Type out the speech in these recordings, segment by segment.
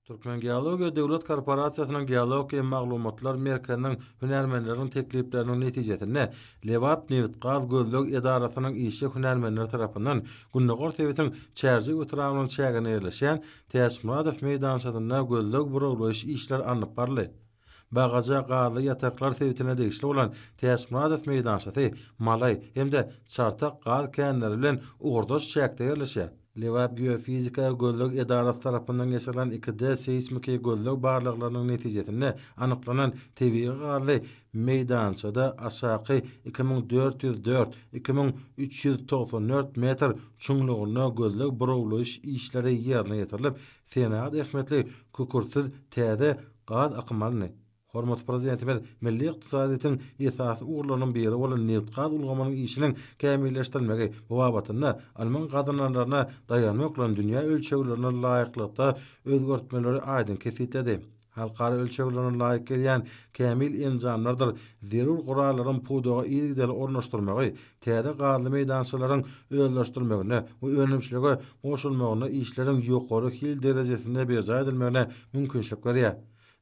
Türkmen Geologiya Döwlet Korporatsiýasynyň geologiya maglumatlar merkeziniň hünärmenleriň teklipleriniň netijesinde Lewap Neft Gaz Gözleg Edarasynyň işçi hünärmenleri tarapyndan Günnägor Tebetiň çärji oturamynyň çägine ýerleşen Täşmuradow meýdançasyna gözleg buraglaş işler anyp barly. Bagaja galy ýataklar sebitine degişli bolan Täşmuradow meýdançasy malay hemde çartak gaz känleri bilen ugurdaş çäkde ýerleşýär. Lewap Geofizika Gözleg Edarasy tarapyndan geçirilen 2D seismik gözleg barlyklarynyň netijesinde anyklanan tebii galy meýdançada aşaky 2404-2394 metr çuňlugyna gözleg buraglaş işleri ýerine ýetirilip, Senat ähmetli kukursyz täze gaz akmalyny Hormat prezidentimiz milli ykdysadyň esasy uğurlarynyň biri bolan neft gaz ulgamanyň işiniň kämilleşdirilmegi bu babatynda Alman gazanlarına dayanmak bilen dünýä ölçeglerine laýyklykda özgertmeleri aýdyn kesitdi. Halkara ölçeglerine laýyk gelýän kämil enjamlardyr zerur gurallaryň puduga ýigdel ornaşdyrmagy, täze gazly meýdançalaryň özleşdirmegine we önümçiligi goşulmagyna işleriň ýokary hil derejesinde berja edilmegine mümkinçilik berýär.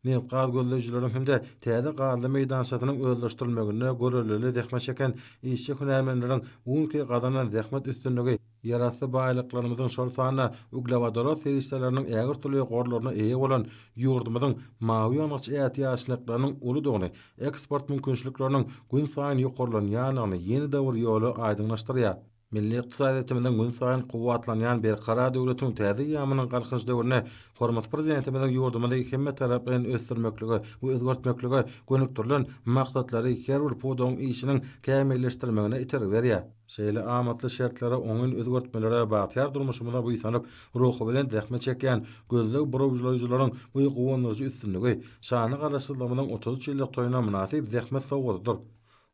Neft gaz gözleýjileriň hemde täze gazly meýdançasynyň özleşdirilmegine görelili zähmet çeken işçi hünärmenleriň bugünkü gazanan zähmet üstünligi ýarasy baýlyklarymyzyň şol sanyna uglawadara serişleriniň ägir türlü gorlaryna eýe bolan ýurdumyzyň mawy ýangyç ähtiýaçlyklarynyň ulydygyny, eksport mümkinçilikleriniň gün saýyn ýokarlanýanyny ýeni döwür ýoly aýdyňlaşdyrýar. Milli ykdysadyýetimiziň gün saýyn gowatlanýan berkara döwletiň täze ýamynyň galkyş döwrüne hormat prezidentimiziň ýurdumyny hemme tarapyn ösdürmekligi we özgertmekligi gönükdirilen maksatlary her bir puduň işiniň kämilleşdirmegine iterip berýär. Şeýle amatly şertlere oňun özgertmelere bagtyar durmuşymyza buýsanyp ruhy bilen zähmet çekýän gözleg buraglaýjylaryň bu gowunyrjy üstünligi şany garaşdyrmanyň 30 ýyllyk toýuna münasip zähmet sowgadydyr.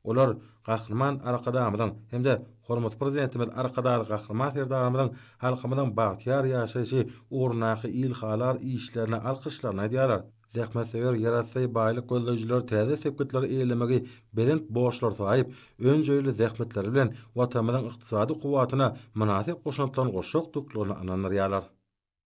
Olar gahrman arkadamydan hemde hormat prezidentimiz arkadar gahrman serdamydan halkymyzyň bagtyar ýaşaýşy urnaky ilhalar işlerine alkyşlaryny edýärler. Zähmet sewer ýaratsy baýlyk gözleýjiler täze sepketleri eýlemegi belent boşlar taýyp önjeýle zähmetleri bilen watanymyzyň ykdysady kuwatyna münasip goşunatlaryny goşok duklygyny ananyrýarlar.